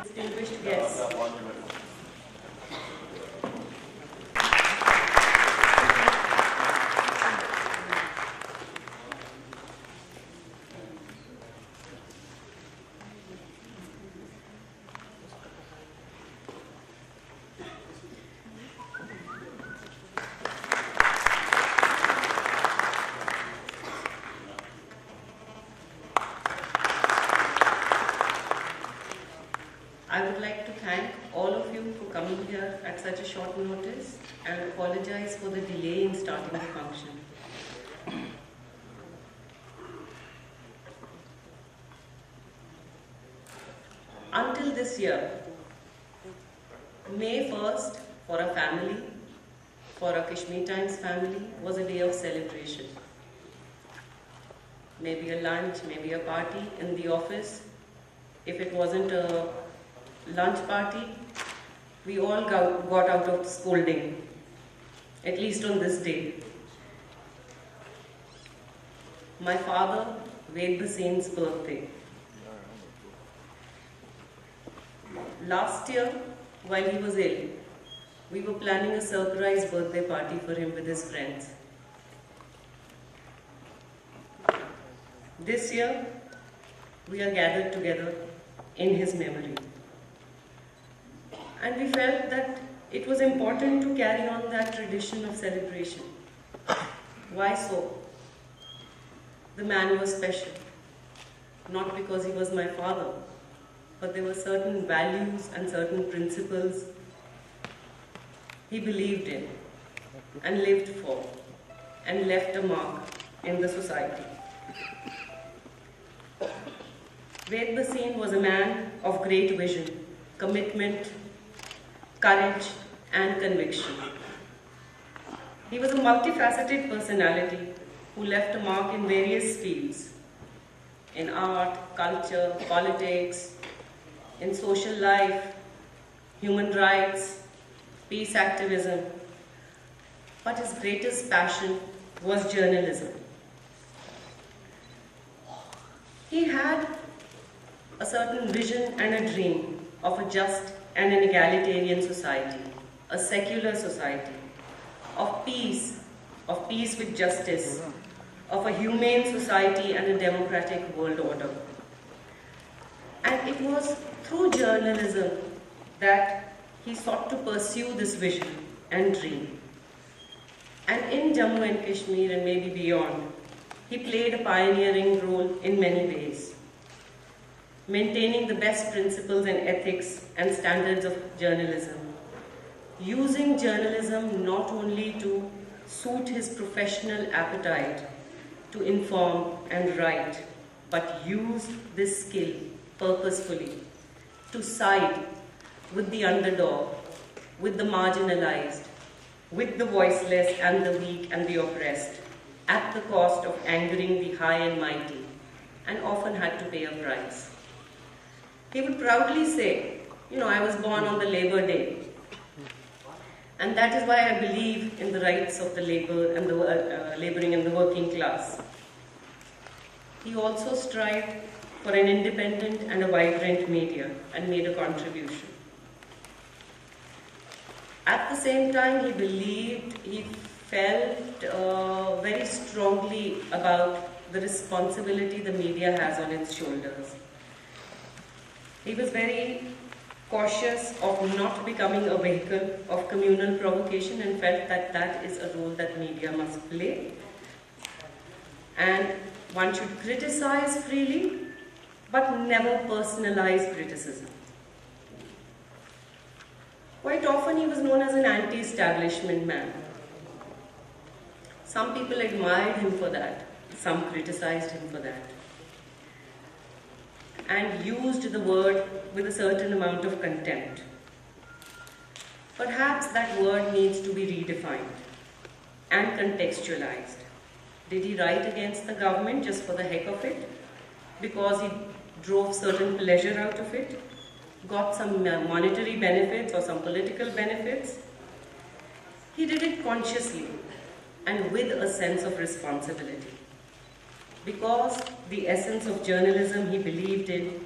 Distinguished guests. I would like to thank all of you for coming here at such a short notice and apologize for the delay in starting the function. Until this year, May 1st for a family, for a Kashmir Times family, was a day of celebration. Maybe a lunch, maybe a party in the office. If it wasn't a lunch party, we all got out of scolding, at least on this day. My father, Ved Bhasin's birthday. Last year, while he was ill, we were planning a surprise birthday party for him with his friends. This year, we are gathered together in his memory. And we felt that it was important to carry on that tradition of celebration. Why so? The man was special, not because he was my father, but there were certain values and certain principles he believed in and lived for and left a mark in the society. Ved Bhasin was a man of great vision, commitment, courage and conviction. He was a multifaceted personality who left a mark in various fields, in art, culture, politics, in social life, human rights, peace activism. But his greatest passion was journalism. He had a certain vision and a dream of a just and an egalitarian society, a secular society, of peace with justice, of a humane society and a democratic world order. And it was through journalism that he sought to pursue this vision and dream. And in Jammu and Kashmir and maybe beyond, he played a pioneering role in many ways, maintaining the best principles and ethics and standards of journalism, using journalism not only to suit his professional appetite to inform and write, but use this skill purposefully to side with the underdog, with the marginalized, with the voiceless and the weak and the oppressed, at the cost of angering the high and mighty, and often had to pay a price. He would proudly say, I was born on the Labor Day. And that is why I believe in the rights of the labor and the laboring and the working class. He also strived for an independent and a vibrant media and made a contribution. At the same time, he felt very strongly about the responsibility the media has on its shoulders. He was very cautious of not becoming a vehicle of communal provocation and felt that that is a role that media must play. And one should criticize freely, but never personalize criticism. Quite often he was known as an anti-establishment man. Some people admired him for that, some criticized him for that, and used the word with a certain amount of contempt. Perhaps that word needs to be redefined and contextualized. Did he write against the government just for the heck of it? Because he drove certain pleasure out of it? Got some monetary benefits or some political benefits? He did it consciously and with a sense of responsibility. Because the essence of journalism he believed in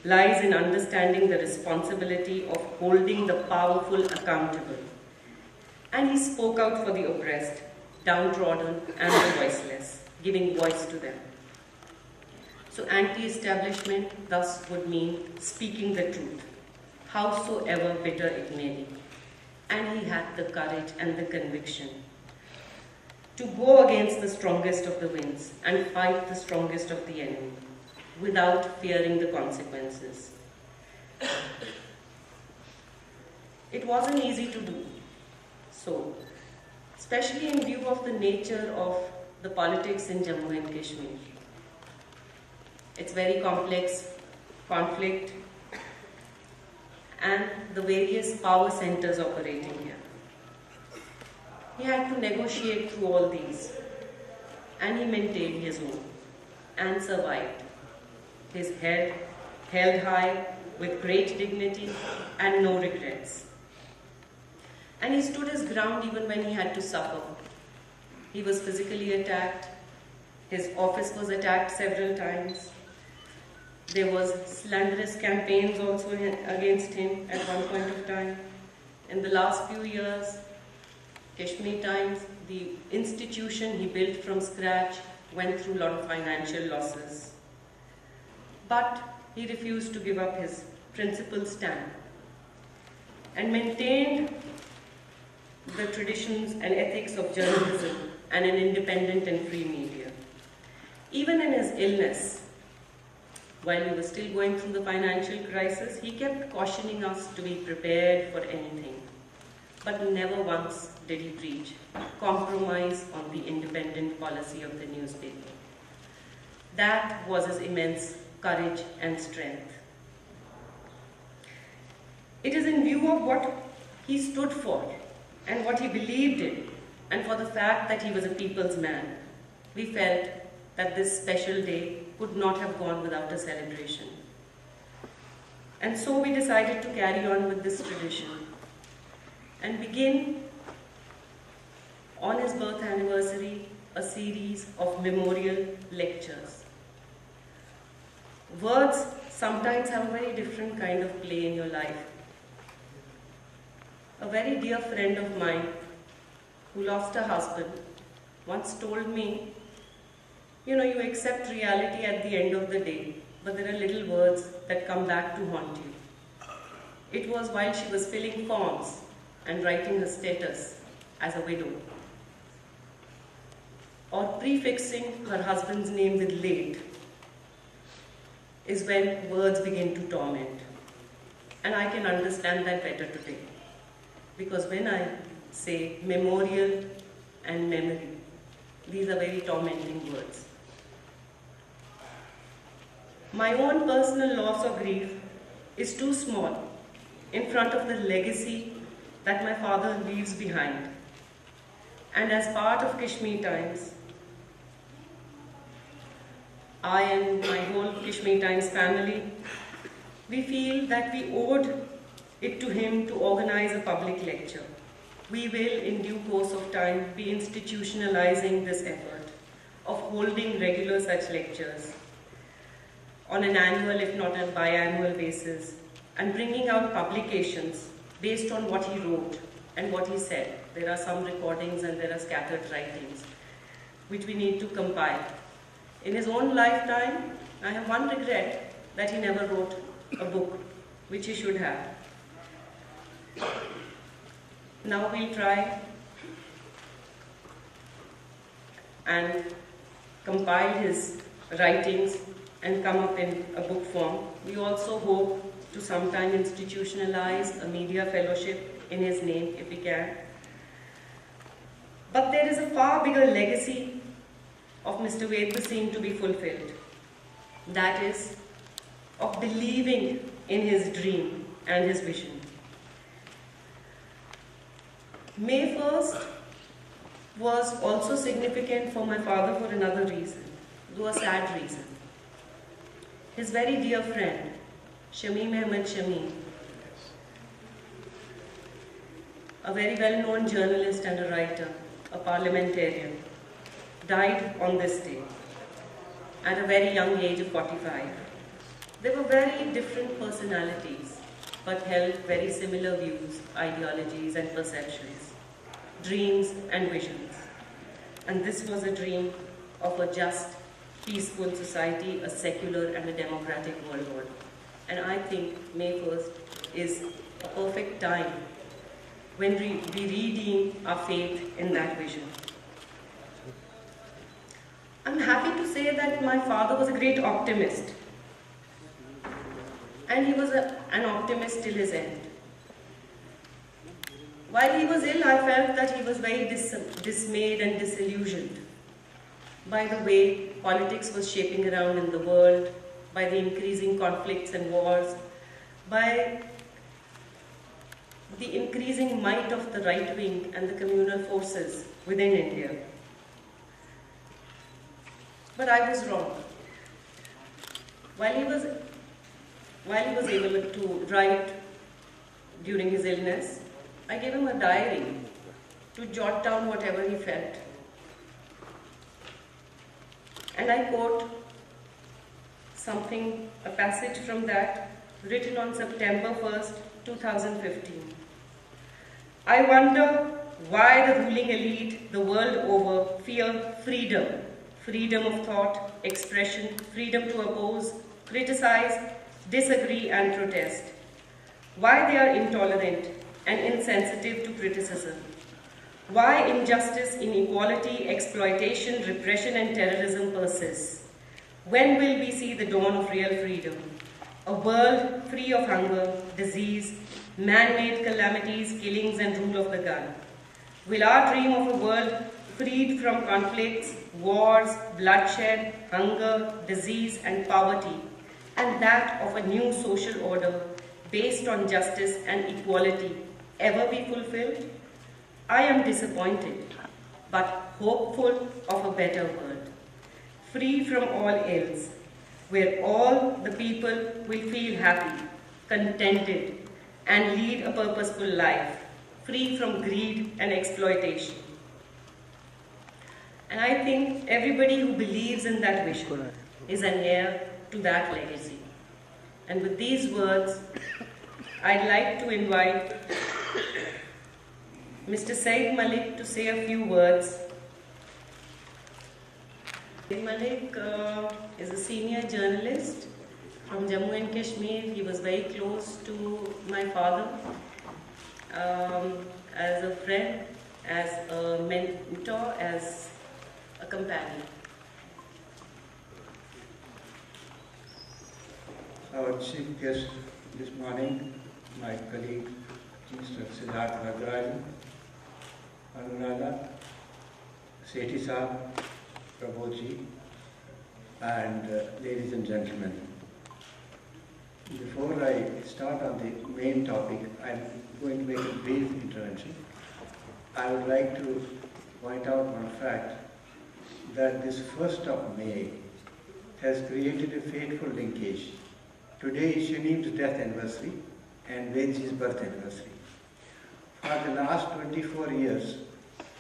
lies in understanding the responsibility of holding the powerful accountable. And he spoke out for the oppressed, downtrodden, and the voiceless, giving voice to them. So anti-establishment thus would mean speaking the truth, howsoever bitter it may be. And he had the courage and the conviction to go against the strongest of the winds and fight the strongest of the enemy without fearing the consequences. It wasn't easy to do so, especially in view of the nature of the politics in Jammu and Kashmir. It's very complex conflict and the various power centers operating here. He had to negotiate through all these, and he maintained his own and survived. His head held high with great dignity and no regrets. And he stood his ground even when he had to suffer. He was physically attacked. His office was attacked several times. There was slanderous campaigns also against him at one point of time. In the last few years, Kashmir Times, the institution he built from scratch, went through a lot of financial losses. But he refused to give up his principled stand and maintained the traditions and ethics of journalism and an independent and free media. Even in his illness, while we were still going through the financial crisis, he kept cautioning us to be prepared for anything. But never once did he preach compromise on the independent policy of the newspaper. That was his immense courage and strength. It is in view of what he stood for and what he believed in, and for the fact that he was a people's man, we felt that this special day could not have gone without a celebration. And so we decided to carry on with this tradition and begin on his birth anniversary a series of memorial lectures. Words sometimes have a very different kind of play in your life. A very dear friend of mine who lost her husband once told me, you accept reality at the end of the day, but there are little words that come back to haunt you. It was while she was filling forms and writing her status as a widow, or prefixing her husband's name with late, is when words begin to torment. And I can understand that better today. Because when I say memorial and memory, these are very tormenting words. My own personal loss or grief is too small in front of the legacy that my father leaves behind. And as part of Kashmir Times, I and my whole Kashmir Times family, we feel that we owed it to him to organize a public lecture. We will, in due course of time, be institutionalizing this effort of holding regular such lectures on an annual, if not a biannual basis, and bringing out publications based on what he wrote and what he said. There are some recordings and there are scattered writings, which we need to compile. In his own lifetime, I have one regret, that he never wrote a book, which he should have. Now we'll try and compile his writings and come up in a book form. We also hope to sometime institutionalize a media fellowship in his name, if we can. But there is a far bigger legacy of Mr. Ved Bhasin to be fulfilled. That is, of believing in his dream and his vision. May 1st was also significant for my father for another reason, though a sad reason. His very dear friend, Shamim Ahmed Shamim, a very well-known journalist and a writer, a parliamentarian, died on this day at a very young age of 45. They were very different personalities, but held very similar views, ideologies and perceptions, dreams and visions. And this was a dream of a just, peaceful society, a secular and a democratic world order. And I think May 1st is a perfect time when we redeem our faith in that vision. I'm happy to say that my father was a great optimist. And he was an optimist till his end. While he was ill, I felt that he was very dismayed and disillusioned by the way politics was shaping around in the world, by the increasing conflicts and wars, by the increasing might of the right wing and the communal forces within India. But I was wrong. While he was able to write during his illness, I gave him a diary to jot down whatever he felt. And I quote a passage from that, written on September 1st, 2015. I wonder why the ruling elite the world over fear freedom, freedom of thought, expression, freedom to oppose, criticize, disagree and protest. Why they are intolerant and insensitive to criticism. Why injustice, inequality, exploitation, repression and terrorism persists. When will we see the dawn of real freedom? A world free of hunger, disease, man-made calamities, killings and rule of the gun. Will our dream of a world freed from conflicts, wars, bloodshed, hunger, disease and poverty, and that of a new social order based on justice and equality ever be fulfilled? I am disappointed, but hopeful of a better world, free from all ills, where all the people will feel happy, contented, and lead a purposeful life, free from greed and exploitation. And I think everybody who believes in that vision is an heir to that legacy. And with these words, I'd like to invite Mr. Said Malik to say a few words. Said Malik is a senior journalist from Jammu and Kashmir. He was very close to my father as a friend, as a mentor, as a companion. Our chief guest this morning, my colleague, Mr. Siddharth Vardarajan, Anuradha, Sethi Saab, Prabodhji, and ladies and gentlemen. Before I start on the main topic, I'm going to make a brief intervention. I would like to point out one fact, that this 1st of May has created a fateful linkage. Today is Shamim's death anniversary and Vedji's birth anniversary. For the last 24 years,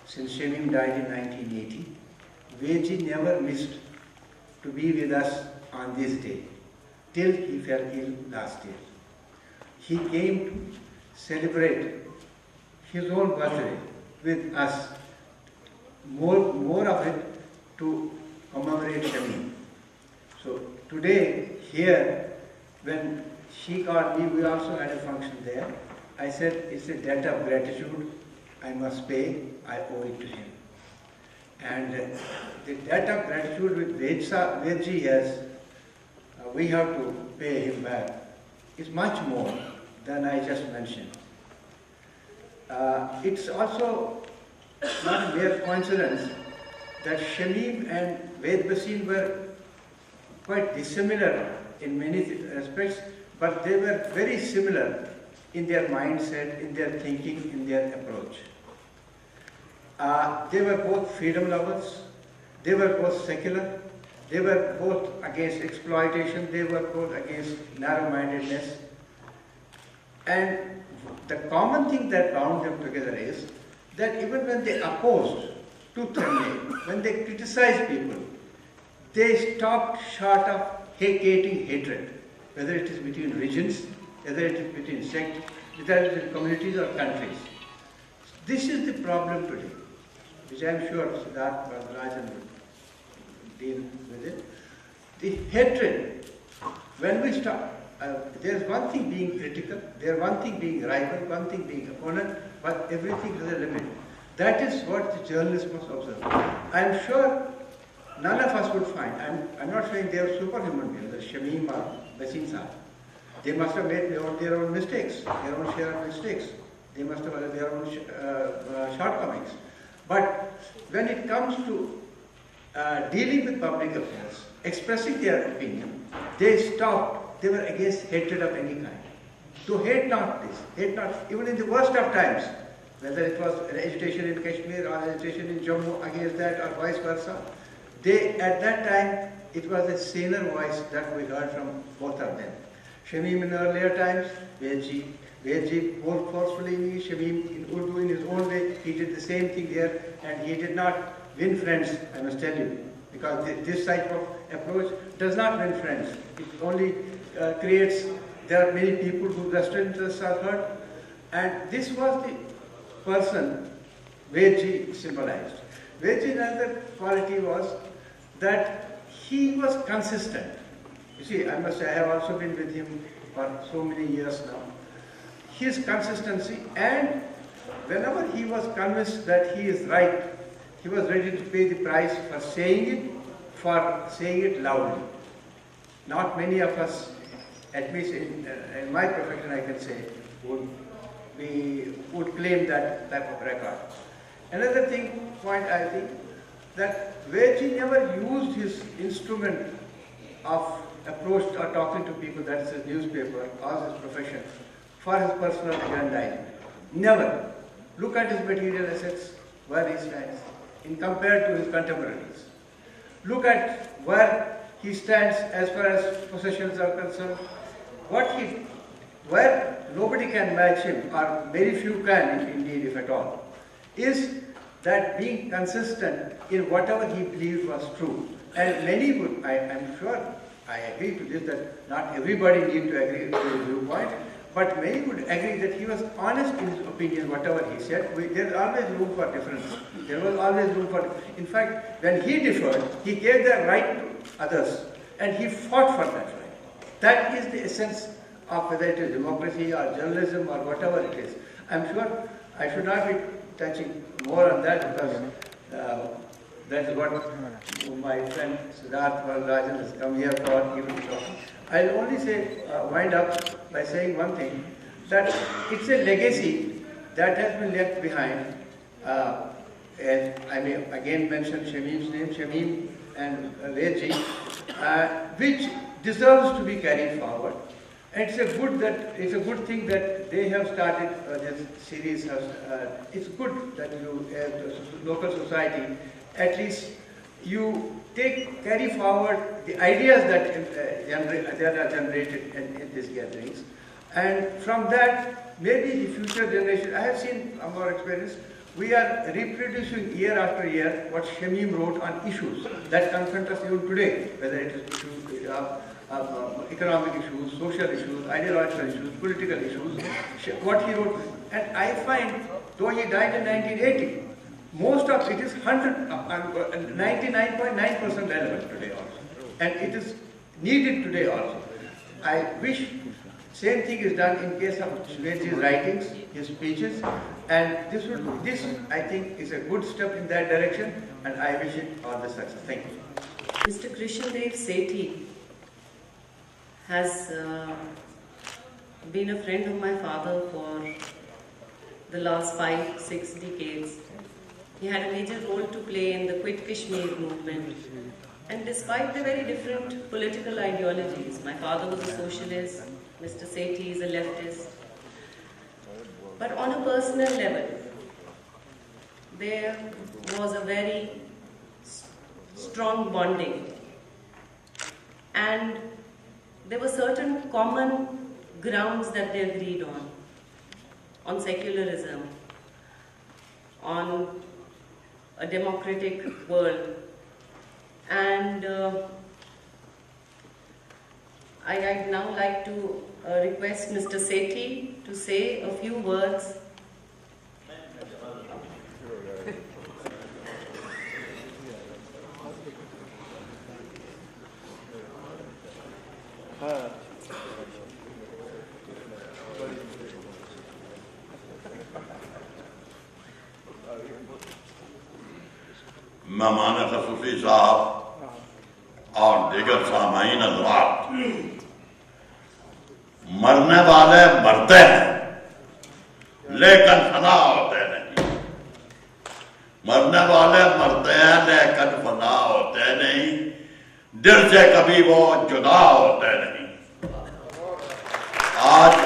since Shamim died in 1980, Vedji never missed to be with us on this day, till he fell ill last year. He came to celebrate his own birthday with us, more of it to commemorate Shamim. So today, here, when she called me, we also had a function there. I said, it's a debt of gratitude I must pay, I owe it to him. And the debt of gratitude with Vedji has, we have to pay him back, is much more than I just mentioned. It's also not a mere coincidence that Shamim and Ved Bhasin were quite dissimilar in many respects, but they were very similar in their mindset, in their thinking, in their approach. They were both freedom lovers, they were both secular, they were both against exploitation, they were both against narrow-mindedness. And the common thing that bound them together is that even when they opposed tooth and nail, when they criticized people, they stopped short of hating hatred. whether it is between regions, whether it is between sects, whether it is communities or countries. This is the problem today, which I am sure Siddharth Vardarajan will deal with it. The hatred, when we start, there is one thing being critical, there is one thing being rival, one thing being opponent, but everything has a limit. That is what the journalist must observe. I am sure none of us would find, I'm not saying they are superhuman beings, the Shamim or Bhasin Sahib. They must have made their own mistakes, their own share of mistakes. They must have had their own shortcomings. But when it comes to dealing with public affairs, expressing their opinion, they stopped. They were against hatred of any kind. So hate not this, hate not, even in the worst of times, whether it was an agitation in Kashmir or an agitation in Jammu against that or vice versa, they, at that time, it was a saner voice that we heard from both of them. Shamim in earlier times, Vedji more forcefully, Shamim in Urdu in his own way, he did the same thing there, and he did not win friends, I must tell you, because this type of approach does not win friends. It only creates, there are many people whose vested interests are hurt, and this was the person Vedji symbolized. Vedji's another quality was that he was consistent. You see, I must say, I have also been with him for so many years now. His consistency, and whenever he was convinced that he is right, he was ready to pay the price for saying it loudly. Not many of us, at least in my profession I can say, would claim that type of record. Another point I think, that Vedji never used his instrument of approach or talking to people, that is his newspaper or his profession, for his personal aggrandizement. Never. Look at his material assets, where he stands, in compared to his contemporaries. Look at where he stands as far as possessions are concerned. Where nobody can match him, or very few can, indeed, if at all, is that being consistent in whatever he believed was true. And many would, I am sure, I agree to this, that not everybody need to agree to his viewpoint, but many would agree that he was honest in his opinion, whatever he said. There is always room for difference. There was always room for, in fact, when he differed, he gave the right to others, and he fought for that right. That is the essence of whether it is democracy or journalism or whatever it is. I am sure I should not be touching more on that, because that is what my friend Siddharth Vardarajan has come here for, even to talk. I'll only say, wind up by saying one thing, that it's a legacy that has been left behind. And I may again mention Shamim's name, Shamim and Vedji, which deserves to be carried forward. And it's a good thing that they have started this series. It's good that you, as local society, at least you carry forward the ideas that are generated in these gatherings, and from that, maybe the future generation. I have seen from our experience, we are reproducing year after year what Shamim wrote on issues that confront us even today, whether it is issues of economic issues, social issues, ideological issues, political issues, what he wrote. And I find, though he died in 1980, most of it is 99.9% relevant today also. And it is needed today also. I wish same thing is done in case of Vedji's writings, his speeches, and this I think is a good step in that direction, and I wish it all the success. Thank you. Mr. Krishndev Sethi has been a friend of my father for the last 5-6 decades. He had a major role to play in the Quit Kashmir movement. And despite the very different political ideologies, my father was a socialist, Mr. Sethi is a leftist. But on a personal level, there was a very strong bonding. And there were certain common grounds that they agreed on secularism, on a democratic world. And I'd now like to request Mr. Sethi to say a few words. مہمان خصوصی صاحب اور دیگر سامعین حضرات، مرنے والے مرتے ہیں لیکن فنا ہوتے نہیں، مرنے والے مرتے ہیں لیکن فنا ہوتے نہیں، دل سے کبھی وہ جدا ہوتے نہیں۔ آج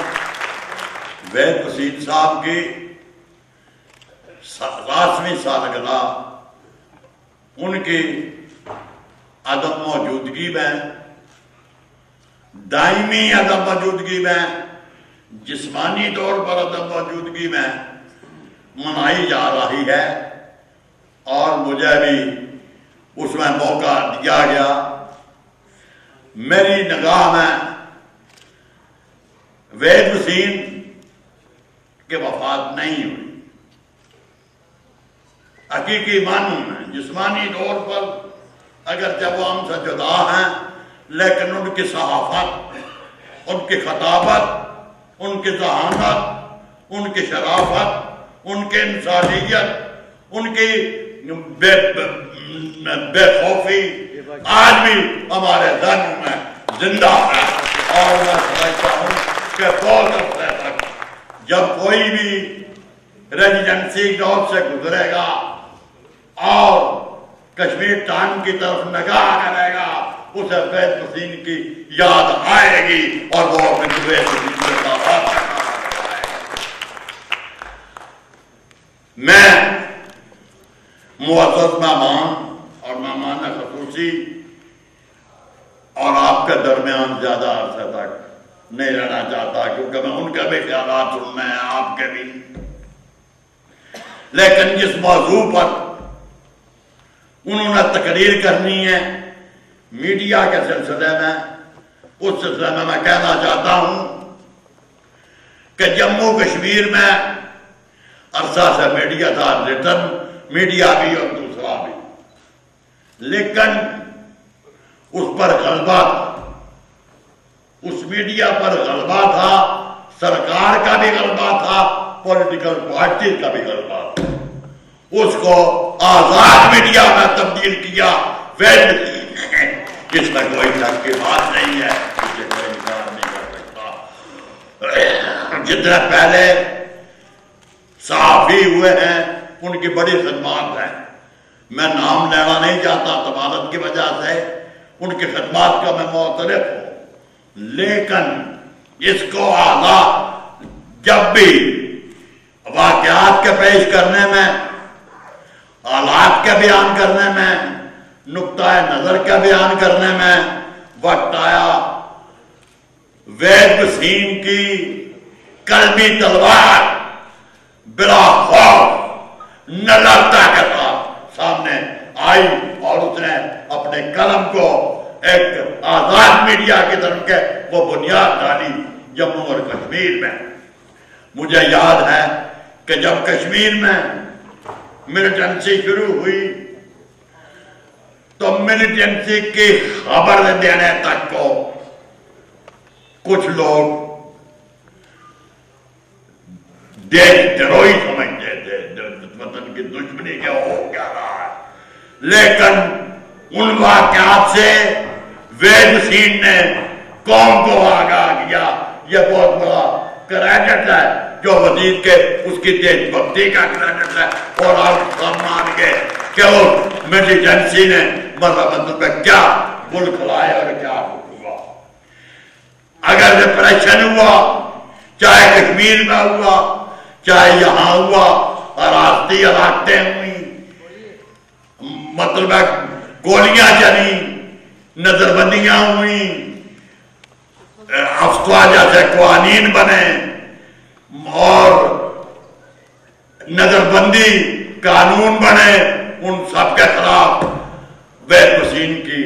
وید بھسین صاحب کی 70ویں سالگرہ ان کی عدم موجودگی میں، دائمی عدم موجودگی میں، جسمانی طور پر عدم موجودگی میں منائی جا رہی ہے، اور مجھے بھی اس میں موقع دیا گیا۔ میری نگاہ میں وید بھسین کی وفات نہیں ہوئی، حقیقی معنوں میں جسمانی طور پر اگر جب وہ ہم سے جدا ہیں، لیکن ان کی صحافت، ان کی خطابت، ان کی ذہانت، ان کی شرافت، ان کی انسانیت، ان کی بے خوفی آج بھی ہمارے ذہن میں زندہ ہے۔ اور میں سمجھتا ہوں کہ بہت عرصے تک جب کوئی بھی ریزیڈنسی دور سے گزرے گا اور کشمیر ٹائم کی طرف نگاہ کرے گا، اسے وید بھسین کی یاد آئے گی اور وہ وید بھسین سے بات کرنا۔ میں معزز مہمان اور مہمان خصوصی اور آپ کے درمیان زیادہ عرصے تک نہیں رہنا چاہتا، کیونکہ میں ان کے بھی خیالات سننے ہیں، آپ کے بھی، لیکن جس موضوع پر انہوں نے تقریر کرنی ہے میڈیا کے سلسلے میں، اس سلسلے میں میں کہنا چاہتا ہوں کہ جموں کشمیر میں عرصہ سے میڈیا تھا، ریٹن میڈیا بھی اور دوسرا بھی، لیکن اس پر غلبہ تھا، اس میڈیا پر غلبہ تھا، سرکار کا بھی غلبہ تھا، پولیٹیکل پارٹی کا بھی غلبہ تھا۔ اس کو آزاد میڈیا میں تبدیل کیا وید بھسین نے، جس میں کوئی شک کی بات نہیں ہے، اسے کوئی انکار نہیں کر سکتا۔ جتنے پہلے صحافی ہوئے ہیں ان کی بڑی خدمات ہیں، میں نام لینا نہیں چاہتا تمالت کی وجہ سے، ان کی خدمات کا میں معترف ہوں، لیکن اس کو آزاد جب بھی واقعات کے پیش کرنے میں، حالات کے بیان کرنے میں، نقطہ نظر کے بیان کرنے میں وقت آیا، وید بھسین کی قلبی تلوار بلا خوف نہ لڑتا کے ساتھ سامنے آئی، اور اس نے اپنے قلم کو ایک آزاد میڈیا کی طرف کے وہ بنیاد ڈالی جموں اور کشمیر میں۔ مجھے یاد ہے کہ جب کشمیر میں ملیٹنسی شروع ہوئی تو ملیٹنسی کی خبر دینے تک کو کچھ لوگ دیش دروہی سمجھتے تھے، وطن کی دشمنی کے ہو کیا رہا ہے، لیکن ان واقعات سے وید بھسین نے قوم کو آگاہ کیا۔ یہ بہت بڑا کریڈٹ ہے جو وزیر کے اس کی دیش بھکتی کا کریڈٹ ہے، اور آپ مان گئے کہ وہ ملیٹنسی نے مطلب پہ کیا بل کھلائے اور کیا ہوا۔ اگر ریپریشن ہوا، چاہے کشمیر میں ہوا، چاہے یہاں ہوا، ریاستی علاقیں ہوئی، مطلب گولیاں چلی، نظر بندیاں ہوئیں، افسوا جیسے قوانین بنے، اور نظر بندی قانون بنے، ان سب کے خلاف وید بھسین کی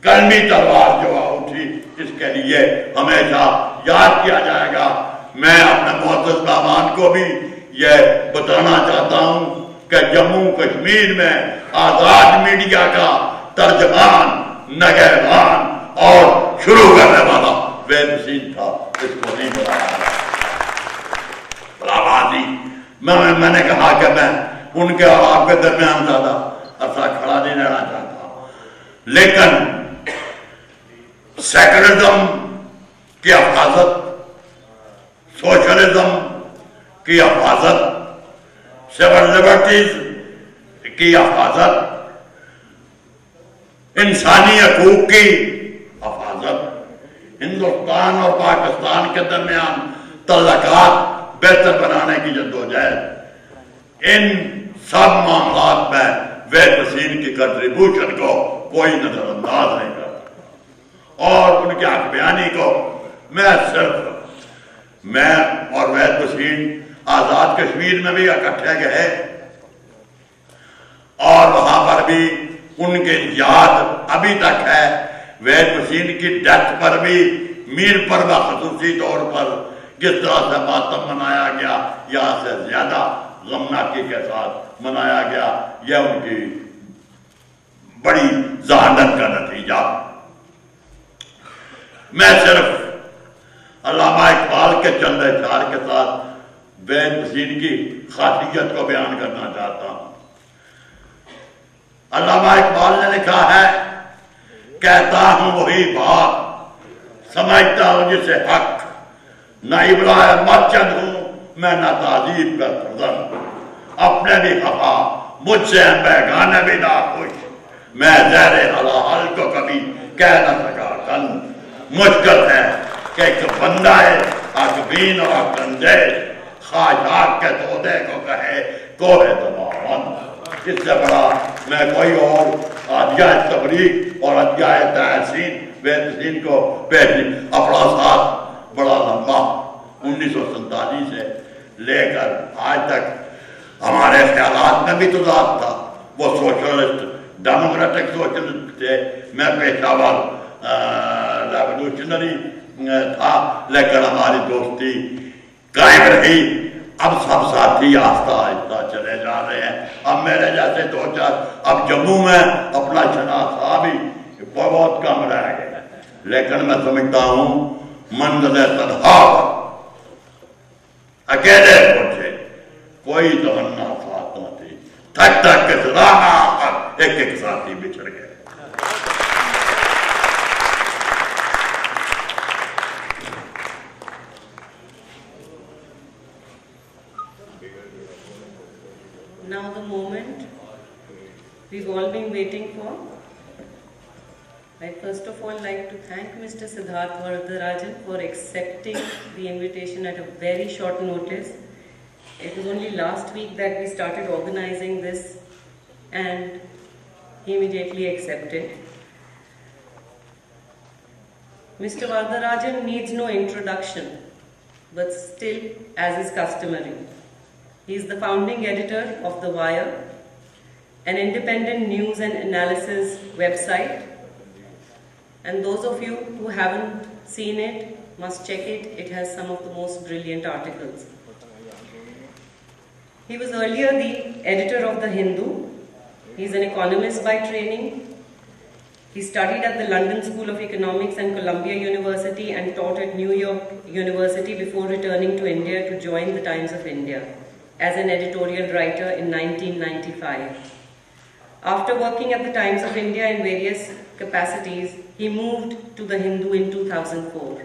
قلمی تلوار جو اٹھی، इसके लिए हमेशा याद किया जाएगा। मैं अपने मोअज़्ज़ज़ मेहमान को भी यह बताना चाहता हूँ कि जम्मू कश्मीर में आजाद मीडिया का तर्जमान, नगहबान और शुरू करने वाला वेद भसीन था, इसको नहीं बताया। मैंने कहा कि मैं उनके और आपके दरमियान ज्यादा अरसा खड़ा नहीं रहना चाहता, लेकिन सेकुलरिज्म की हिफाजत, सोशलिज्म की हिफाजत, सिविल लिबर्टीज की हिफाजत, इंसानी हकूक की हिफाजत, हिंदुस्तान और पाकिस्तान के दरमियान तल्लकात बेहतर बनाने की जद्दोजहद, इन सब मामलात में वेद भसीन की कंट्रीब्यूशन को कोई नजरअंदाज नहीं करता। और उनके हक बयानी को मैं और वेद भसीन आजाद कश्मीर में भी इकट्ठे गए और वहां पर भी उनके याद अभी तक है। वेद भसीन की डेथ पर भी मीर पर बखसूसी तौर पर जिस तरह से मातम मनाया गया या से ज्यादा गमनाकी के साथ मनाया गया, यह उनकी बड़ी जहानत का नतीजा। मैं सिर्फ अल्लामा इकबाल के चंद अशआर के साथ वेद भसीन की खासियत को बयान करना चाहता हूं। अल्लामा इकबाल ने लिखा है, कहता हूं वही बात, समझता हूं जिसे हक, न इब्राहिम मस्जिद हूं मैं, न ताजीब का फर्जन, अपने भी खफा मुझसे बेगाने भी ना खुश, मैं ज़हरे हलाल को कभी कह न सका कन। मुश्किल है कि एक बंदा है अकबीन और अकंदेश खाशाक के तोदे को कहे कोहे दबावन। इससे बड़ा मैं कोई और अध्याय तबरीक और अध्याय तहसीन वेद भसीन को पेश अपना साथ बड़ा लंबा 1947 से लेकर आज तक हमारे ख्यालात में भी तजाद था। वो सोशलिस्ट डेमोक्रेटिक सोशलिस्ट थे, मैं पेशावर रेवोल्यूशनरी था, लेकिन हमारी दोस्ती कायम रही। अब सब साथी आहिस्ता आहिस्ता चले जा रहे हैं। अब मेरे जैसे दो चार अब जम्मू में अपना शनाख्ता भी बहुत कम रह गए, लेकिन मैं समझता हूं मंजिल तन्हा अकेले पहुंचे, कोई तमन्ना साथ न थी, थक थक के सदाना एक एक साथी बिछड़ गए। Now the moment we've all been waiting for. I'd first of all like to thank Mr. Siddharth Vardarajan for accepting the invitation at a very short notice. It was only last week that we started organizing this and he immediately accepted. Mr. Vardarajan needs no introduction, but still, as is customary, he is the founding editor of The Wire, an independent news and analysis website. And those of you who haven't seen it must check it. It has some of the most brilliant articles. He was earlier the editor of The Hindu. He's an economist by training. He studied at the London School of Economics and Columbia University and taught at New York University before returning to India to join the Times of India as an editorial writer in 1995. After working at the Times of India in various capacities, he moved to The Hindu in 2004,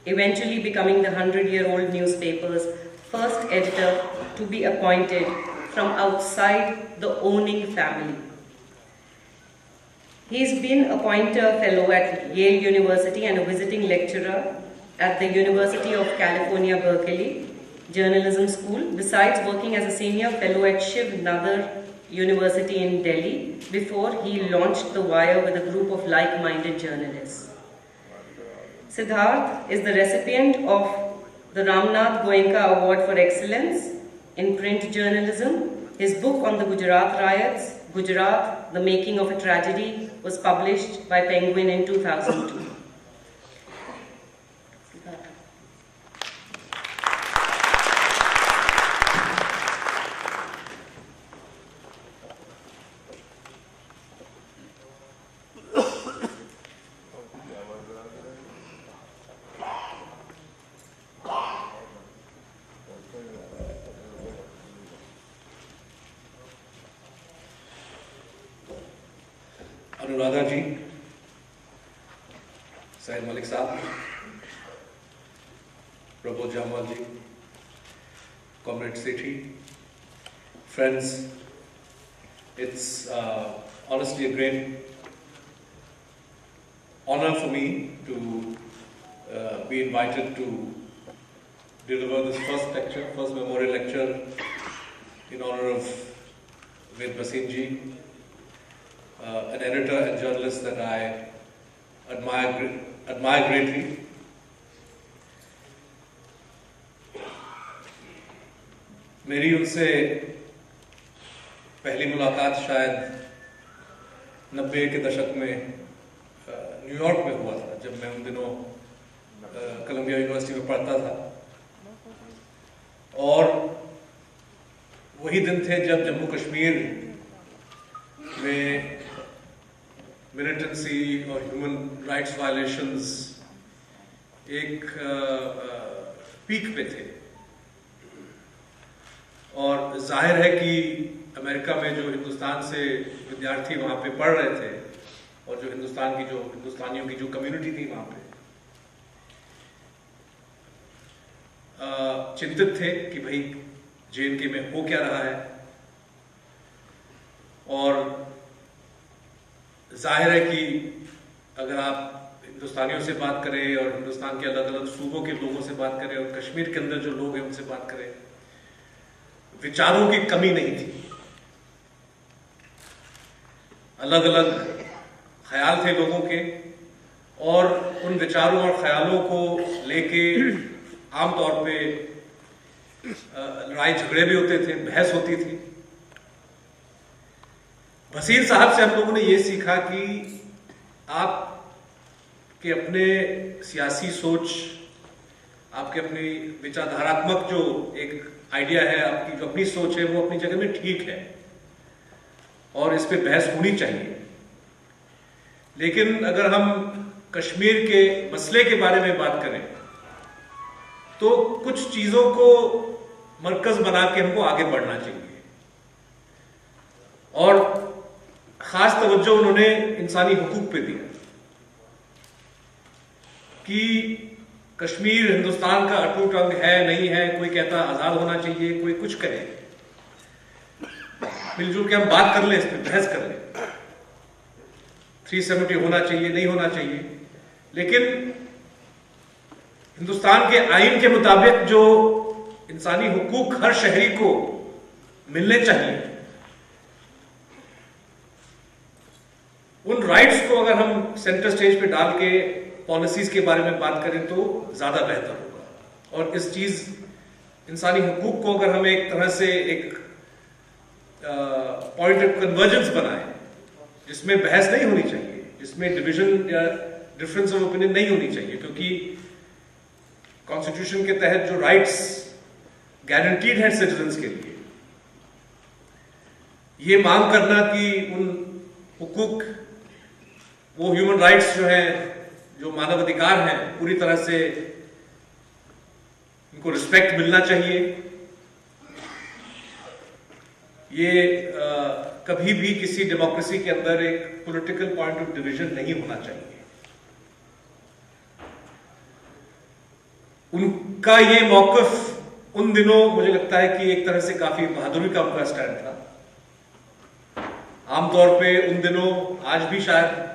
eventually becoming the 100-year-old newspaper's first editor to be appointed from outside the owning family. He's been a Poynter Fellow at Yale University and a visiting lecturer at the University of California, Berkeley Journalism School, besides working as a senior fellow at Shiv Nadar University in Delhi before he launched The Wire with a group of like-minded journalists. Siddharth is the recipient of the Ramnath Goenka Award for Excellence in Print Journalism. His book on the Gujarat riots, Gujarat, The Making of a Tragedy, was published by Penguin in 2002. Anuradha ji, Syed Malik Saab, Prabodh Jamal ji, Comrade Sethi, friends, it's honestly a great honor for me to be invited to deliver this first memorial lecture in honor of Ved Bhasin ji, an editor and journalist that I admire greatly. मेरी उनसे पहली मुलाकात शायद 90 के दशक में New York में हुआ था, जब मैं उन दिनों कोलंबिया यूनिवर्सिटी में पढ़ता था। और वही दिन थे जब जम्मू कश्मीर में मिलिटेंसी और ह्यूमन राइट्स वायलेशंस एक पीक पे थे। और जाहिर है कि अमेरिका में जो हिंदुस्तान से विद्यार्थी वहाँ पे पढ़ रहे थे और जो हिंदुस्तानियों की जो कम्युनिटी थी वहाँ पे चिंतित थे कि भाई JNK में हो क्या रहा है। और जाहिर है कि अगर आप हिंदुस्तानियों से बात करें और हिंदुस्तान के अलग अलग सूबों के लोगों से बात करें और कश्मीर के अंदर जो लोग हैं उनसे बात करें, विचारों की कमी नहीं थी। अलग अलग ख्याल थे लोगों के और उन विचारों और ख्यालों को लेके आमतौर पे लड़ाई झगड़े भी होते थे, बहस होती थी। भसीन साहब से हम लोगों ने ये सीखा कि आपके अपने सियासी सोच, आपके अपनी विचारधारात्मक जो एक आइडिया है, आपकी जो अपनी सोच है, वो अपनी जगह में ठीक है और इस पे बहस होनी चाहिए। लेकिन अगर हम कश्मीर के मसले के बारे में बात करें तो कुछ चीजों को मरकज बना के हमको आगे बढ़ना चाहिए। और खास तवज्जो उन्होंने इंसानी हुकूक पे दिया कि कश्मीर हिंदुस्तान का अटूट अंग है, नहीं है। कोई कहता आजाद होना चाहिए, कोई कुछ कहे, मिलजुल के हम बात कर लें, इस पर बहस कर लें। 370 होना चाहिए, नहीं होना चाहिए। लेकिन हिंदुस्तान के आईन के मुताबिक जो इंसानी हुकूक हर शहरी को मिलने चाहिए, उन राइट्स को अगर हम सेंटर स्टेज पे डाल के पॉलिसीज के बारे में बात करें तो ज्यादा बेहतर होगा। और इस चीज इंसानी हुकूक को अगर हम एक तरह से एक पॉइंट ऑफ कन्वर्जेंस बनाए, जिसमें बहस नहीं होनी चाहिए, जिसमें डिवीजन या डिफरेंस ऑफ ओपिनियन नहीं होनी चाहिए, क्योंकि कॉन्स्टिट्यूशन के तहत जो राइट्स गारंटीड हैं सिटीजन्स के लिए, ये मांग करना कि उन हुकूक, वो ह्यूमन राइट्स जो हैं, जो मानव अधिकार हैं, पूरी तरह से इनको रिस्पेक्ट मिलना चाहिए, ये कभी भी किसी डेमोक्रेसी के अंदर एक पॉलिटिकल पॉइंट ऑफ डिवीजन नहीं होना चाहिए। उनका ये मौकफ उन दिनों मुझे लगता है कि एक तरह से काफी बहादुरी का उनका स्टैंड था। आमतौर पे उन दिनों, आज भी शायद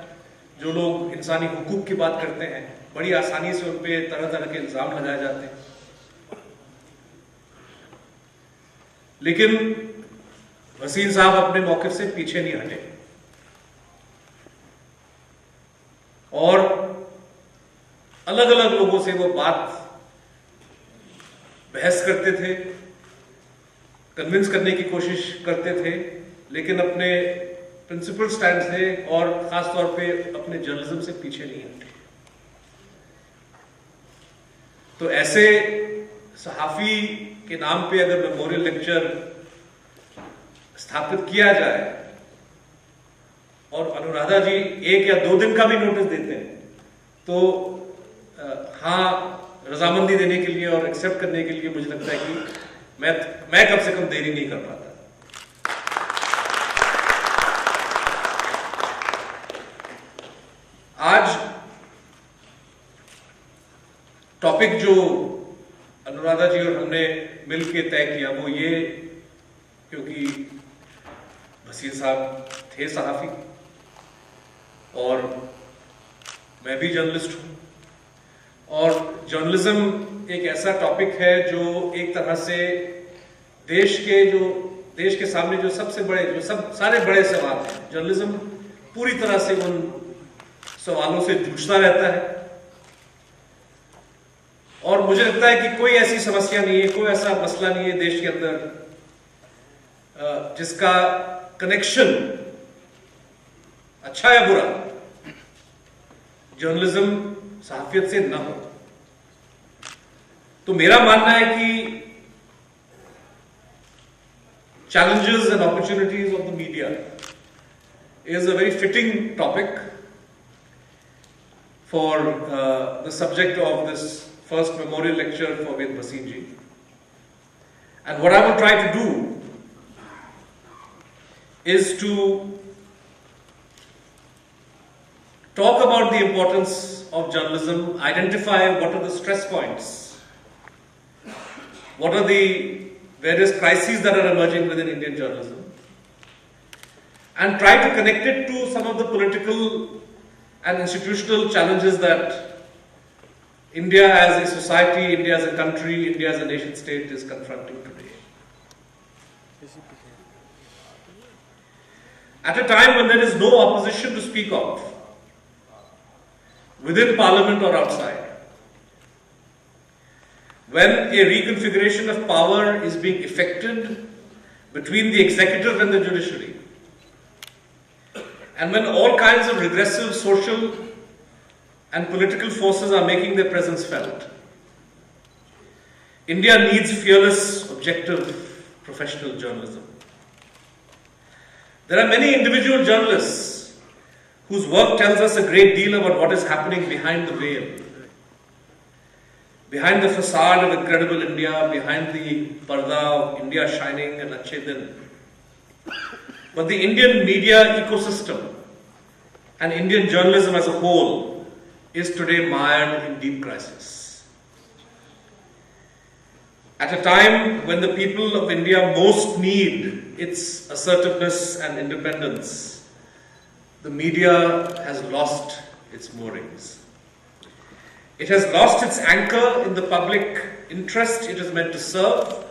जो लोग इंसानी हुकूक की बात करते हैं, बड़ी आसानी से उन पे तरह तरह के इल्जाम लगाए जाते हैं। लेकिन वसीम साहब अपने मौके से पीछे नहीं हटे और अलग अलग लोगों से वो बात बहस करते थे, कन्विंस करने की कोशिश करते थे, लेकिन अपने प्रिंसिपल स्टैंड से और खास तौर पे अपने जर्नलिज्म से पीछे नहीं हटे। तो ऐसे सहाफी के नाम पे अगर मेमोरियल लेक्चर स्थापित किया जाए और अनुराधा जी 1 या 2 दिन का भी नोटिस देते हैं, तो हाँ, रजामंदी देने के लिए और एक्सेप्ट करने के लिए मुझे लगता है कि मैं कम से कम देरी नहीं कर पाता। टॉपिक जो अनुराधा जी और हमने मिलके तय किया वो ये, क्योंकि भसीन साहब थे सहाफ़ी और मैं भी जर्नलिस्ट हूँ, और जर्नलिज्म एक ऐसा टॉपिक है जो एक तरह से देश के सामने जो सबसे बड़े, सारे बड़े सवाल हैं, जर्नलिज्म पूरी तरह से उन सवालों से जूझता रहता है। और मुझे लगता है कि कोई ऐसी समस्या नहीं है, कोई ऐसा मसला नहीं है देश के अंदर जिसका कनेक्शन, अच्छा या बुरा, जर्नलिज्म सहाफियत से ना हो। तो मेरा मानना है कि challenges and opportunities of the media is a very fitting topic for the subject of this first memorial lecture for Ved Bhasin ji. And what I will try to do is to talk about the importance of journalism, identify what are the stress points, what are the various crises that are emerging within Indian journalism, and try to connect it to some of the political and institutional challenges that India as a society, India as a country, India as a nation state is confronting today. At a time when there is no opposition to speak of, within parliament or outside, when a reconfiguration of power is being effected between the executive and the judiciary, and when all kinds of regressive social and political forces are making their presence felt, India needs fearless, objective, professional journalism. There are many individual journalists whose work tells us a great deal about what is happening behind the veil, behind the facade of incredible India, behind the parda of India shining and Achhe Din. But the Indian media ecosystem and Indian journalism as a whole is today mired in deep crisis. At a time when the people of India most need its assertiveness and independence, the media has lost its moorings. It has lost its anchor in the public interest it is meant to serve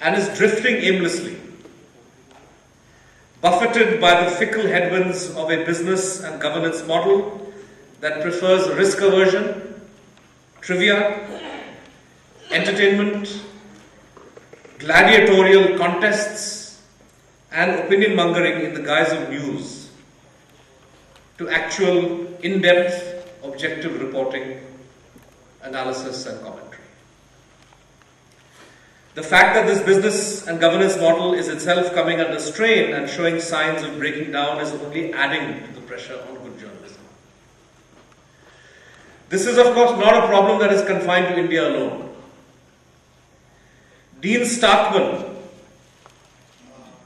and is drifting aimlessly, buffeted by the fickle headwinds of a business and governance model that prefers risk aversion, trivia, entertainment, gladiatorial contests, and opinion mongering in the guise of news to actual in-depth objective reporting, analysis and commentary. The fact that this business and governance model is itself coming under strain and showing signs of breaking down is only adding to the pressure on good journalism. This is of course not a problem that is confined to India alone. Dean Starkman,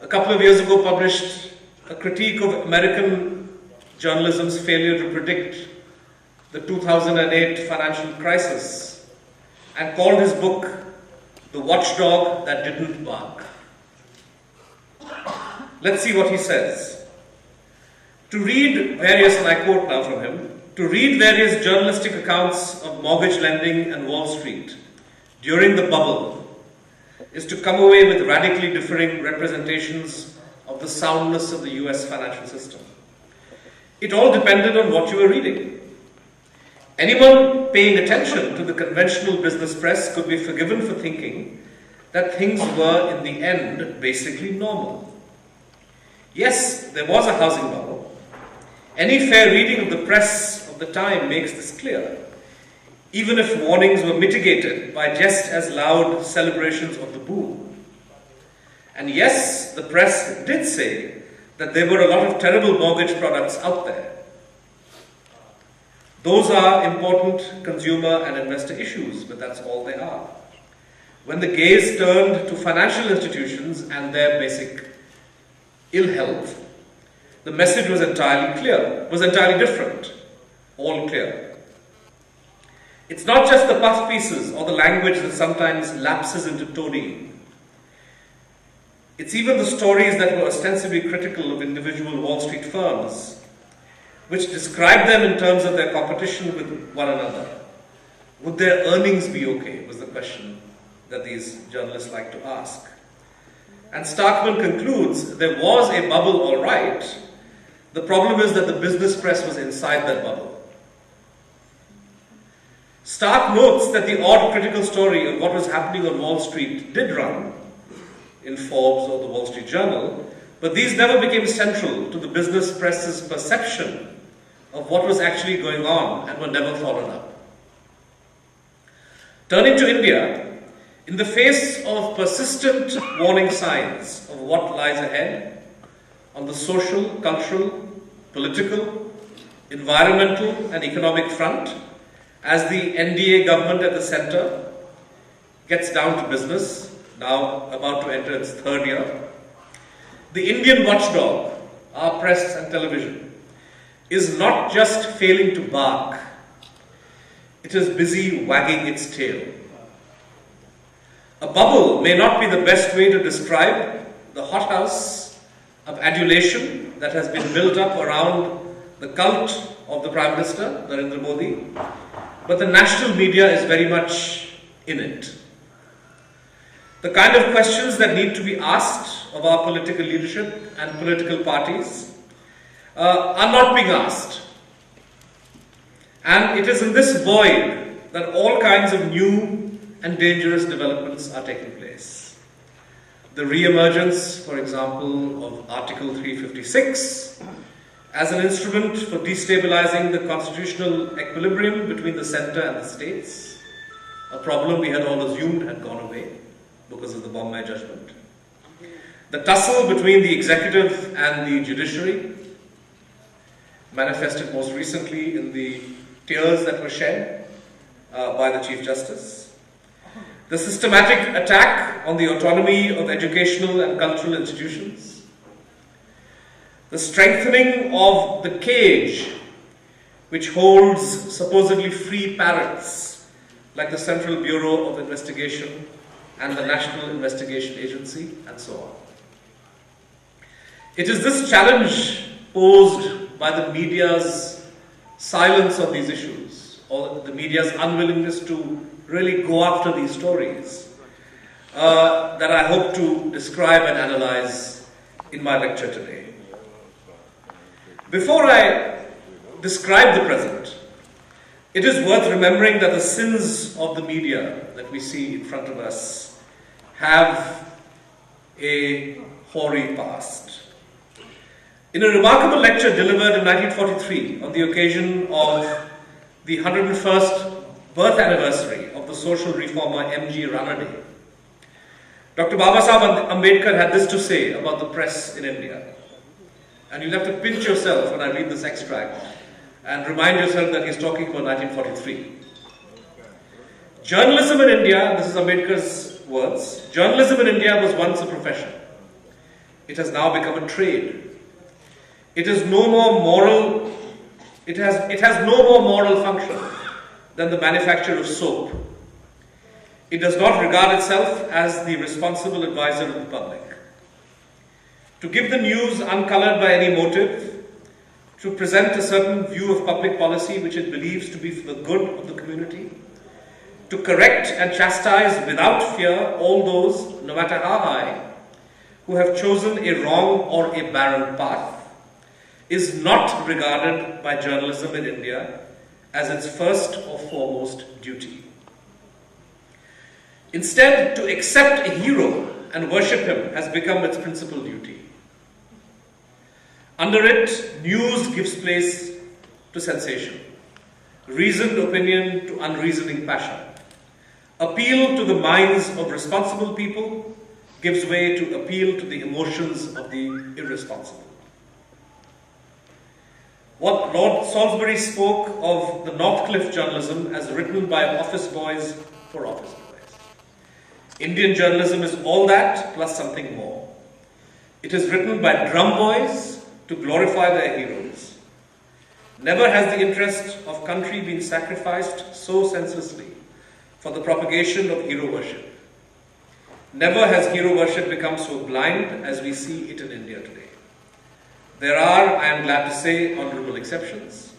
a couple of years ago, published a critique of American journalism's failure to predict the 2008 financial crisis and called his book The Watchdog That Didn't Bark. Let's see what he says. To read various, and I quote now from him, to read various journalistic accounts of mortgage lending and Wall Street during the bubble is to come away with radically differing representations of the soundness of the US financial system. It all depended on what you were reading. Anyone paying attention to the conventional business press could be forgiven for thinking that things were, in the end, basically normal. Yes, there was a housing bubble. Any fair reading of the press of the time makes this clear, even if warnings were mitigated by just as loud celebrations of the boom. And yes, the press did say that there were a lot of terrible mortgage products out there. Those are important consumer and investor issues, but that's all they are. When the gaze turned to financial institutions and their basic ill health, the message was entirely clear, was entirely different, all clear. It's not just the puff pieces or the language that sometimes lapses into toadying. It's even the stories that were ostensibly critical of individual Wall Street firms, which describe them in terms of their competition with one another. Would their earnings be okay, was the question that these journalists like to ask. And Starkman concludes, there was a bubble, all right. The problem is that the business press was inside that bubble. Stark notes that the odd critical story of what was happening on Wall Street did run in Forbes or the Wall Street Journal, but these never became central to the business press's perception of what was actually going on and were never followed up. Turning to India, in the face of persistent warning signs of what lies ahead on the social, cultural, political, environmental and economic front, as the NDA government at the centre gets down to business, now about to enter its third year, the Indian watchdog, our press and television, is not just failing to bark, it is busy wagging its tail. A bubble may not be the best way to describe the hothouse of adulation that has been built up around the cult of the Prime Minister, Narendra Modi, but the national media is very much in it. The kind of questions that need to be asked of our political leadership and political parties are not being asked. And it is in this void that all kinds of new and dangerous developments are taking place. The re-emergence, for example, of Article 356 as an instrument for destabilizing the constitutional equilibrium between the centre and the states, a problem we had all assumed had gone away because of the Bombay judgment. The tussle between the executive and the judiciary, manifested most recently in the tears that were shed by the Chief Justice. The systematic attack on the autonomy of educational and cultural institutions. The strengthening of the cage which holds supposedly free parrots like the Central Bureau of Investigation and the National Investigation Agency, and so on. It is this challenge posed by the media's silence on these issues, or the media's unwillingness to really go after these stories, that I hope to describe and analyze in my lecture today. Before I describe the present, it is worth remembering that the sins of the media that we see in front of us have a hoary past. In a remarkable lecture delivered in 1943 on the occasion of the 101st birth anniversary of the social reformer M.G. Ranade, Dr. Babasaheb Ambedkar had this to say about the press in India. And you'll have to pinch yourself when I read this extract and remind yourself that he's talking about 1943. Journalism in India, this is Ambedkar's words, journalism in India was once a profession. It has now become a trade. It is no more moral, it has no more moral function than the manufacture of soap. It does not regard itself as the responsible advisor of the public. To give the news uncolored by any motive, to present a certain view of public policy which it believes to be for the good of the community, to correct and chastise without fear all those, no matter how high, who have chosen a wrong or a barren path, is not regarded by journalism in India as its first or foremost duty. Instead, to accept a hero and worship him has become its principal duty. Under it, news gives place to sensation, reasoned opinion to unreasoning passion. Appeal to the minds of responsible people gives way to appeal to the emotions of the irresponsible. What Lord Salisbury spoke of the Northcliffe journalism as written by office boys for office boys. Indian journalism is all that plus something more. It is written by drum boys to glorify their heroes. Never has the interest of country been sacrificed so senselessly for the propagation of hero worship. Never has hero worship become so blind as we see it in India today. There are, I am glad to say, honorable exceptions,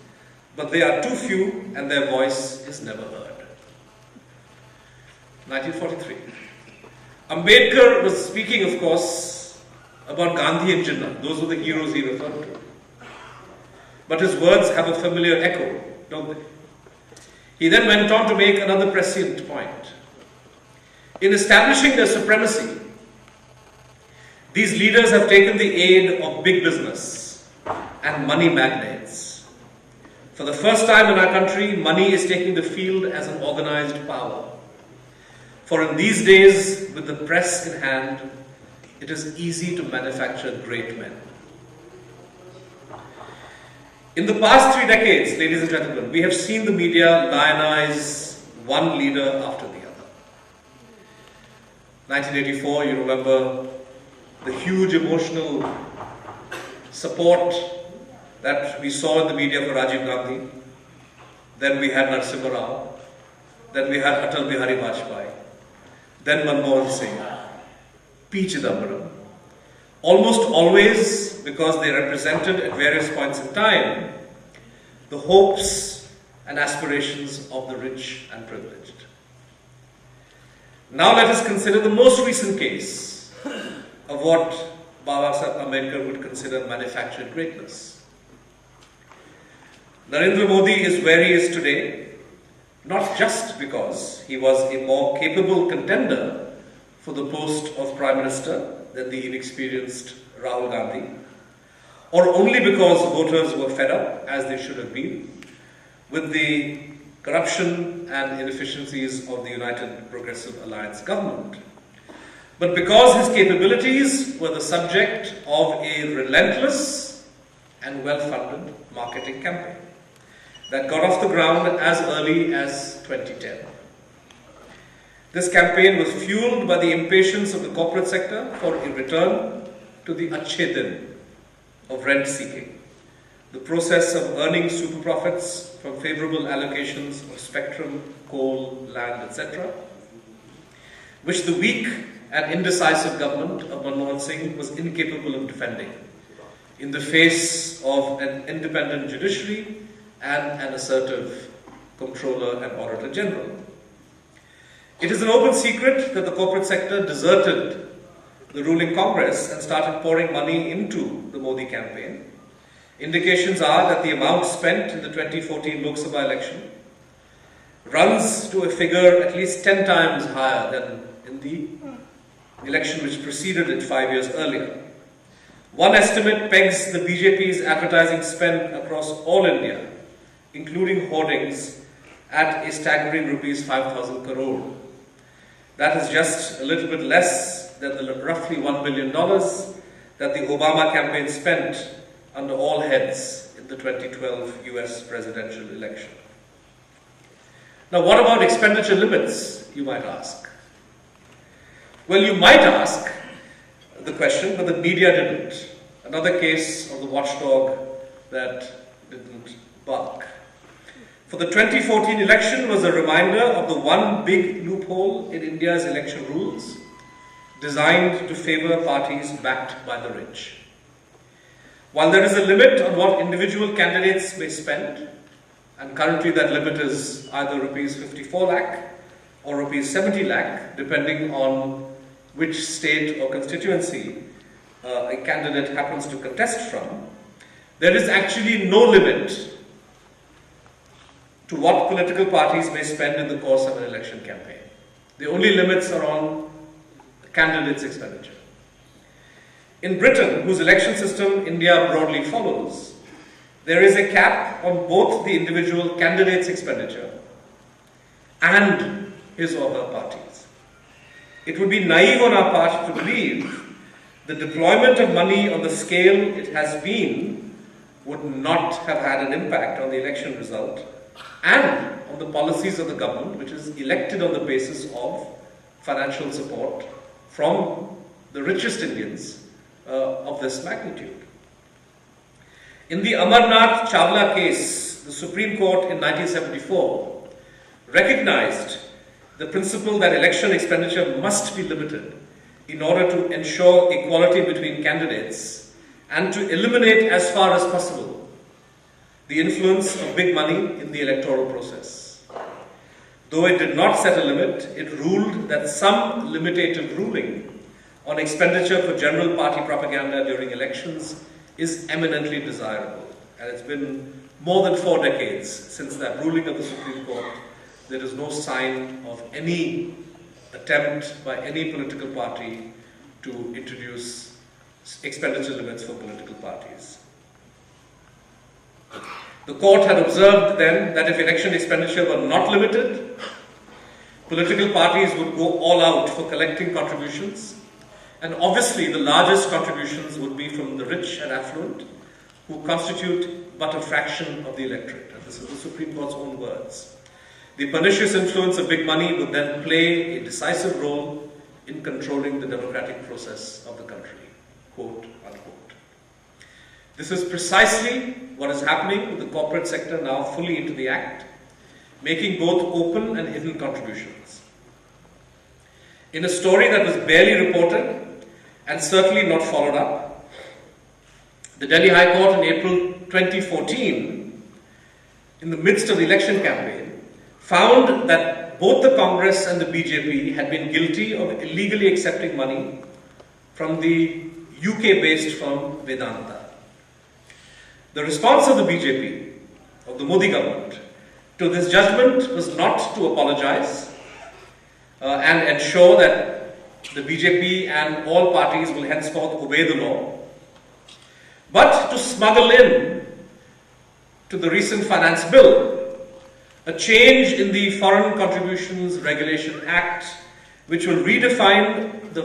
but they are too few and their voice is never heard. 1943. Ambedkar was speaking, of course, about Gandhi and Jinnah. Those were the heroes he referred to. But his words have a familiar echo, don't they? He then went on to make another prescient point. In establishing their supremacy, these leaders have taken the aid of big business and money magnates. For the first time in our country, money is taking the field as an organized power. For in these days, with the press in hand, it is easy to manufacture great men. In the past 3 decades, ladies and gentlemen, we have seen the media lionize one leader after the other. 1984, you remember the huge emotional support that we saw in the media for Rajiv Gandhi. Then we had Narasimha Rao. Then we had Atal Bihari Vajpayee. Then Manmohan Singh. P. Chidambaram. Almost always, because they represented at various points in time the hopes and aspirations of the rich and privileged. Now let us consider the most recent case of what Baba Saheb Ambedkar would consider manufactured greatness. Narendra Modi is where he is today, not just because he was a more capable contender for the post of Prime Minister than the inexperienced Rahul Gandhi, or only because voters were fed up, as they should have been, with the corruption and inefficiencies of the United Progressive Alliance government, but because his capabilities were the subject of a relentless and well-funded marketing campaign that got off the ground as early as 2010. This campaign was fueled by the impatience of the corporate sector for a return to the Achhe Din of rent seeking, the process of earning super profits from favorable allocations of spectrum, coal, land, etc., which the weak and indecisive government of Manmohan Singh was incapable of defending in the face of an independent judiciary and an assertive Comptroller and Auditor General. It is an open secret that the corporate sector deserted the ruling Congress and started pouring money into the Modi campaign. Indications are that the amount spent in the 2014 Lok Sabha election runs to a figure at least 10 times higher than in the election which preceded it 5 years earlier. One estimate pegs the BJP's advertising spend across all India, including hoardings, at a staggering rupees 5,000 crore. That is just a little bit less than the roughly $1 billion that the Obama campaign spent under all heads in the 2012 US presidential election. Now, what about expenditure limits, you might ask? Well, you might ask the question, but the media didn't. Another case of the watchdog that didn't bark. For the 2014 election was a reminder of the one big loophole in India's election rules, designed to favor parties backed by the rich. While there is a limit on what individual candidates may spend, and currently that limit is either rupees 54 lakh or rupees 70 lakh, depending on which state or constituency a candidate happens to contest from, there is actually no limit to what political parties may spend in the course of an election campaign. The only limits are on the candidate's expenditure. In Britain, whose election system India broadly follows, there is a cap on both the individual candidate's expenditure and his or her party's. It would be naive on our part to believe the deployment of money on the scale it has been would not have had an impact on the election result and on the policies of the government, which is elected on the basis of financial support from the richest Indians of this magnitude. In the Amarnath Chawla case, the Supreme Court in 1974 recognized the principle that election expenditure must be limited in order to ensure equality between candidates and to eliminate as far as possible the influence of big money in the electoral process. Though it did not set a limit, it ruled that some limitative ruling on expenditure for general party propaganda during elections is eminently desirable. And it's been more than 4 decades since that ruling of the Supreme Court. There is no sign of any attempt by any political party to introduce expenditure limits for political parties. The court had observed then that if election expenditure were not limited, political parties would go all out for collecting contributions, and obviously the largest contributions would be from the rich and affluent, who constitute but a fraction of the electorate. And this is the Supreme Court's own words. The pernicious influence of big money would then play a decisive role in controlling the democratic process of the country, quote, unquote. This is precisely what is happening with the corporate sector now fully into the act, making both open and hidden contributions. In a story that was barely reported and certainly not followed up, the Delhi High Court in April 2014, in the midst of the election campaign, found that both the Congress and the BJP had been guilty of illegally accepting money from the UK-based firm Vedanta. The response of the BJP, of the Modi government, to this judgment was not to apologize and ensure that the BJP and all parties will henceforth obey the law, but to smuggle in to the recent finance bill a change in the Foreign Contributions Regulation Act, which will redefine the